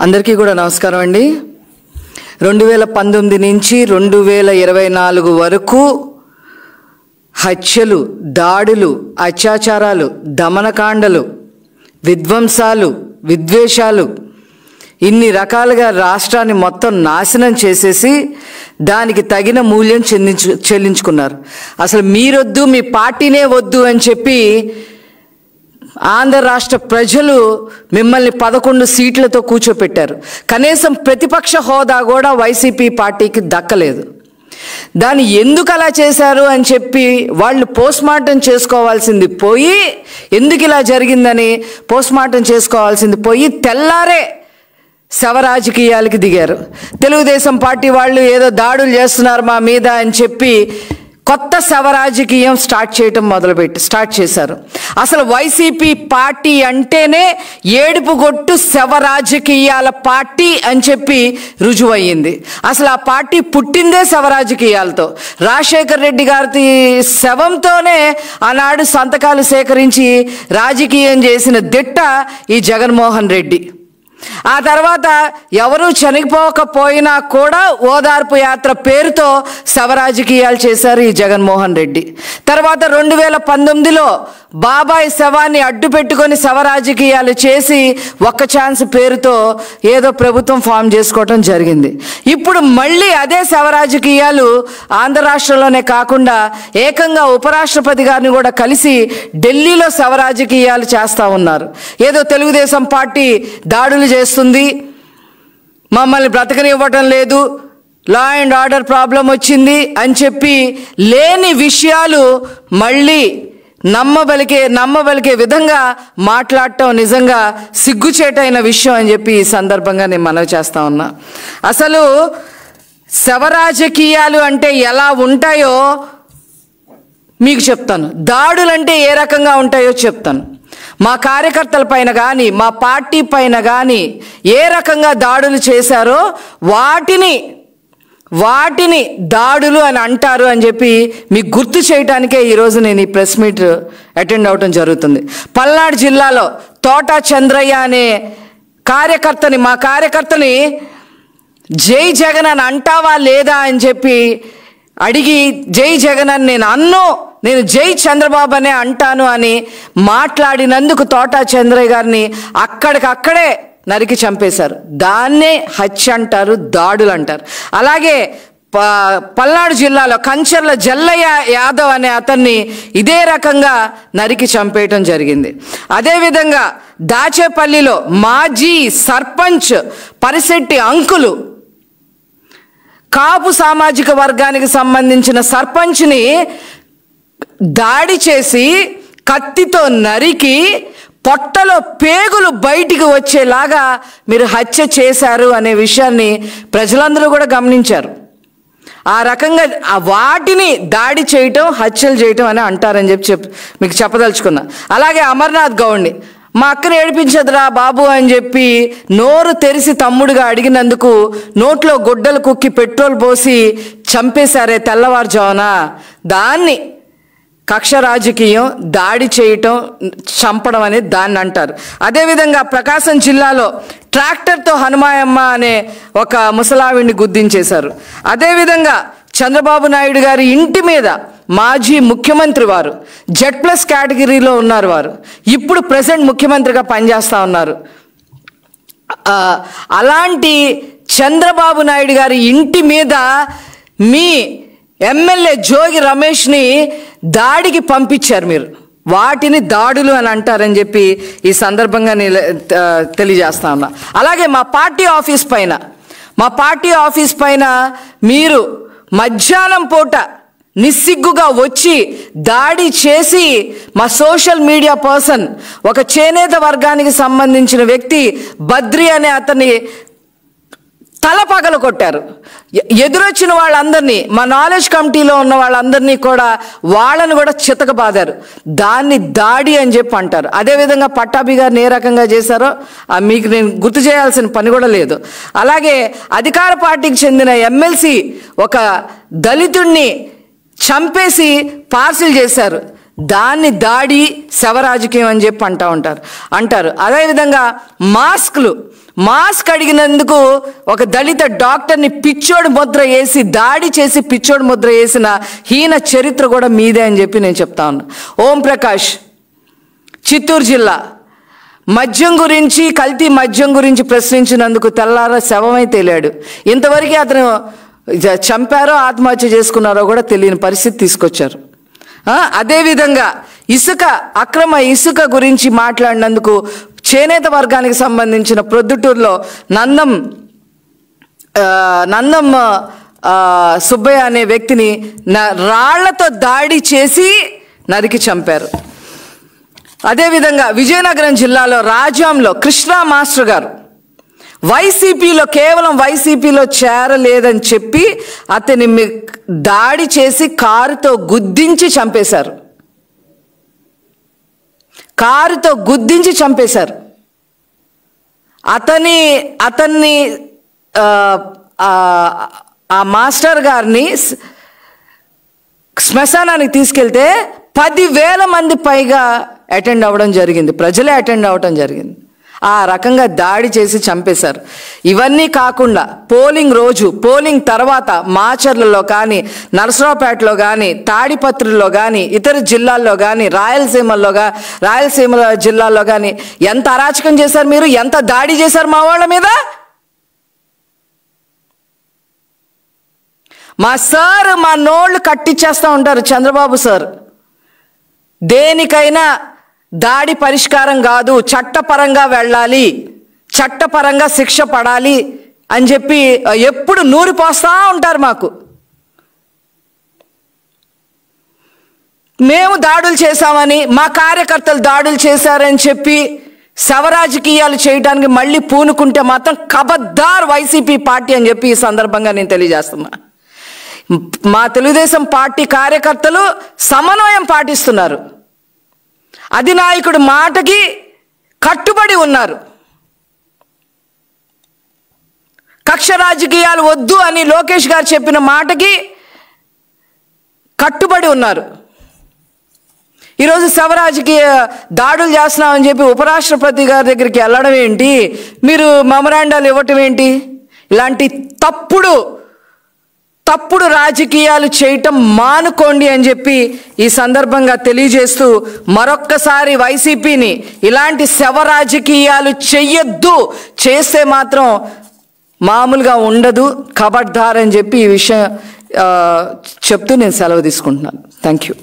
అందరికీ కూడా నమస్కారం అండి. 2019 నుంచి 2024 వరకు హత్యలు, దాడులు, అత్యాచారాలు, దమనకాండలు, విధ్వంసాలు, విద్వేషాలు ఇన్ని రకాలుగా రాష్ట్రాన్ని మొత్తం నాశనం చేసేసి దానికి తగిన మూల్యం చెల్లించుకున్నారు. అసలు మీరొద్దు, మీ పార్టీనే వద్దు అని చెప్పి ఆంధ్ర రాష్ట్ర ప్రజలు మిమ్మల్ని 11 సీట్లతో కూర్చోపెట్టారు. కనీసం ప్రతిపక్ష హోదా కూడా వైసీపీ పార్టీకి దక్కలేదు. దాన్ని ఎందుకు అలా చేశారు అని చెప్పి వాళ్ళు పోస్ట్మార్టం చేసుకోవాల్సింది పోయి, ఎందుకు ఇలా జరిగిందని పోస్ట్మార్టం చేసుకోవాల్సింది పోయి తెల్లారే శవ రాజకీయాలకి దిగారు. తెలుగుదేశం పార్టీ వాళ్ళు ఏదో దాడులు చేస్తున్నారు మా మీద అని చెప్పి కొత్త శవ రాజకీయం స్టార్ట్ చేశారు. అసలు వైసీపీ పార్టీ అంటేనే ఏడుపుగొట్టు శవ రాజకీయాల పార్టీ అని చెప్పి రుజువయ్యింది. అసలు ఆ పార్టీ పుట్టిందే శవ రాజకీయాలతో. రాజశేఖర రెడ్డి గారి శవంతోనే ఆనాడు సంతకాలు సేకరించి రాజకీయం చేసిన దిట్ట ఈ జగన్మోహన్ రెడ్డి. ఆ తర్వాత ఎవరూ చనిపోకపోయినా కూడా ఓదార్పు యాత్ర పేరుతో శవ రాజకీయాలు చేశారు ఈ జగన్మోహన్ రెడ్డి. తర్వాత 2019లో బాబాయ్ శవాన్ని అడ్డు పెట్టుకొని శవ రాజకీయాలు చేసి ఒక్క ఛాన్స్ పేరుతో ఏదో ప్రభుత్వం ఫామ్ చేసుకోవటం జరిగింది. ఇప్పుడు మళ్ళీ అదే శవ రాజకీయాలు ఆంధ్ర రాష్ట్రంలోనే కాకుండా ఏకంగా ఉపరాష్ట్రపతి గారిని కూడా కలిసి ఢిల్లీలో శవ రాజకీయాలు చేస్తూ ఉన్నారు. ఏదో తెలుగుదేశం పార్టీ దాడులు చేస్తుంది, మమ్మల్ని బ్రతకనివ్వటం లేదు, లా అండ్ ఆర్డర్ ప్రాబ్లం వచ్చింది అని చెప్పి లేని విషయాలు మళ్ళీ నమ్మబలికే విధంగా మాట్లాడటం నిజంగా సిగ్గుచేటైన విషయం అని చెప్పి ఈ సందర్భంగా నేను మనవి చేస్తా ఉన్నా. అసలు శవ రాజకీయాలు అంటే ఎలా ఉంటాయో మీకు చెప్తాను, దాడులంటే ఏ రకంగా ఉంటాయో చెప్తాను. మా కార్యకర్తల పైన కానీ మా పార్టీ పైన కానీ ఏ రకంగా దాడులు చేశారో వాటిని దాడులు అని అంటారు అని చెప్పి మీకు గుర్తు చేయడానికే ఈరోజు నేను ఈ ప్రెస్ మీట్ అటెండ్ అవటం జరుగుతుంది. పల్నాడు జిల్లాలో తోటా చంద్రయ్య అనే మా కార్యకర్తని జై జగన్ అని అంటావా లేదా అని చెప్పి అడిగి, జై జగన్ అని నేను జై చంద్రబాబు అనే అంటాను అని మాట్లాడినందుకు తోటా చంద్రయ్య గారిని అక్కడికక్కడే నరికి చంపేశారు. దాన్నే హత్య అంటారు, దాడులు అంటారు. అలాగే పల్నాడు జిల్లాలో కంచర్ల జల్లయ్య యాదవ్ అనే అతన్ని ఇదే రకంగా నరికి చంపేయటం జరిగింది. అదేవిధంగా దాచేపల్లిలో మాజీ సర్పంచ్ పరిశెట్టి అంకులు, కాపు సామాజిక వర్గానికి సంబంధించిన సర్పంచ్ని దాడి చేసి కత్తితో నరికి పొట్టలో పేగులు బయటికి వచ్చేలాగా మీరు హత్య చేశారు అనే విషయాన్ని ప్రజలందరూ కూడా గమనించారు. ఆ రకంగా వాటిని దాడి చేయటం, హత్యలు చేయటం అని అంటారని చెప్పి మీకు చెప్పదలుచుకున్నా. అలాగే అమర్నాథ్ గౌడ్ని మా అక్కని ఏడిపించదురా బాబు అని చెప్పి నోరు తెరిచి తమ్ముడుగా అడిగినందుకు నోట్లో గుడ్డలు కుక్కి పెట్రోల్ పోసి చంపేశారే తెల్లవారుజామున, దాన్ని కక్ష రాజకీయం, దాడి చేయటం, చంపడం అనేది దాన్ని అంటారు. అదేవిధంగా ప్రకాశం జిల్లాలో ట్రాక్టర్తో హనుమాయమ్మ అనే ఒక ముసలావిడిని గుద్దించేశారు. అదేవిధంగా చంద్రబాబు నాయుడు గారి ఇంటి మీద మాజీ ముఖ్యమంత్రి వారు Z+ కేటగిరీలో ఉన్నారు, వారు ఇప్పుడు ప్రెసెంట్ ముఖ్యమంత్రిగా పనిచేస్తూ ఉన్నారు. అలాంటి చంద్రబాబు నాయుడు గారి ఇంటి మీద మీ ఎమ్మెల్యే జోగి రమేష్ని దాడికి పంపించారు మీరు. వాటిని దాడులు అని అంటారని చెప్పి ఈ సందర్భంగా తెలియజేస్తా ఉన్నా. అలాగే మా పార్టీ ఆఫీస్ పైన మీరు మధ్యాహ్నం పూట నిస్సిగ్గుగా వచ్చి దాడి చేసి మా సోషల్ మీడియా పర్సన్, ఒక చేనేత వర్గానికి సంబంధించిన వ్యక్తి బద్రి అనే అతన్ని తల పగలు కొట్టారు. ఎదురొచ్చిన వాళ్ళందరినీ, మా నాలెడ్జ్ కమిటీలో ఉన్న వాళ్ళందరినీ కూడా వాళ్ళని కూడా చితకబాదారు. దాన్ని దాడి అని చెప్పి అంటారు. అదేవిధంగా పట్టాభి గారిని ఏ రకంగా చేశారో మీకు నేను గుర్తు చేయాల్సిన పని కూడా లేదు. అలాగే అధికార పార్టీకి చెందిన ఎమ్మెల్సీ ఒక దళితుడిని చంపేసి పార్సిల్ చేశారు. దాన్ని దాడి శవ రాజకీయం అని చెప్పి అంటారు. అదేవిధంగా మాస్క్ అడిగినందుకు ఒక దళిత డాక్టర్ని పిచ్చోడు ముద్ర వేసి దాడి చేసి పిచ్చోడు ముద్ర వేసిన హీన చరిత్ర కూడా మీదే అని చెప్పి నేను చెప్తా ఉన్నా. ఓం ప్రకాష్, చిత్తూరు జిల్లా, మద్యం గురించి, కల్తీ మద్యం గురించి ప్రశ్నించినందుకు తెల్లార శవమై తేలాడు. ఇంతవరకు అతను చంపారో ఆత్మహత్య చేసుకున్నారో కూడా తెలియని పరిస్థితి తీసుకొచ్చారు. అదేవిధంగా అక్రమ ఇసుక గురించి మాట్లాడినందుకు చేనేత వర్గానికి సంబంధించిన ప్రొద్దుటూరులో నందం సుబ్బయ్య అనే వ్యక్తిని రాళ్లతో దాడి చేసి నరికి చంపారు. అదేవిధంగా విజయనగరం జిల్లాలో రాజాంలో కృష్ణా మాస్టర్ గారు కేవలం వైసీపీలో చేరలేదని చెప్పి అతని దాడి చేసి కారుతో గుద్దించి చంపేశారు. అతన్ని ఆ మాస్టర్ గారిని శ్మశానానికి తీసుకెళ్తే 10,000 మంది పైగా అటెండ్ అవ్వడం జరిగింది. ప్రజలే అటెండ్ అవ్వడం జరిగింది. ఆ రకంగా దాడి చేసి చంపేశారు. ఇవన్నీ కాకుండా పోలింగ్ తర్వాత మాచర్లలో కానీ, నరసరావుపేటలో కానీ, తాడిపత్రిలో కానీ, ఇతర జిల్లాల్లో కానీ, రాయలసీమ జిల్లాల్లో కానీ ఎంత అరాచకం చేశారు మీరు, ఎంత దాడి చేశారు మా వాళ్ళ మీద. మా నోళ్ళు కట్టిచ్చేస్తూ ఉంటారు చంద్రబాబు సార్. దేనికైనా దాడి పరిష్కారం కాదు, చట్టపరంగా వెళ్ళాలి, చట్టపరంగా శిక్ష పడాలి అని చెప్పి ఎప్పుడు నూరిపోస్తూ ఉంటారు మాకు. మేము దాడులు చేశామని, మా కార్యకర్తలు దాడులు చేశారని చెప్పి శవరాజకీయాలు చేయడానికి మళ్ళీ పూనుకుంటే మాత్రం ఖబర్దార్ వైసీపీ పార్టీ అని చెప్పి ఈ సందర్భంగా నేను తెలియజేస్తున్నా. మా తెలుగుదేశం పార్టీ కార్యకర్తలు సమన్వయం పాటిస్తున్నారు. అధినాయకుడి మాటకి కట్టుబడి ఉన్నారు. కక్ష రాజకీయాలు వద్దు అని లోకేష్ గారు చెప్పిన మాటకి కట్టుబడి ఉన్నారు. ఈరోజు శవరాజకీయ దాడులు చేస్తున్నామని చెప్పి ఉపరాష్ట్రపతి గారి దగ్గరికి వెళ్ళడం ఏంటి, మీరు మెమరాండాలు ఇవ్వటం ఏంటి? ఇలాంటి తప్పుడు రాజకీయాలు చేయటం మానుకోండి అని చెప్పి ఈ సందర్భంగా తెలియజేస్తూ మరొక్కసారి వైసీపీని ఇలాంటి శవ రాజకీయాలు చెయ్యొద్దు, చేస్తే మాత్రం మామూలుగా ఉండదు, ఖబర్దార్ అని చెప్పి ఈ విషయం చెప్తూ నేను సెలవు తీసుకుంటున్నాను. Thank you.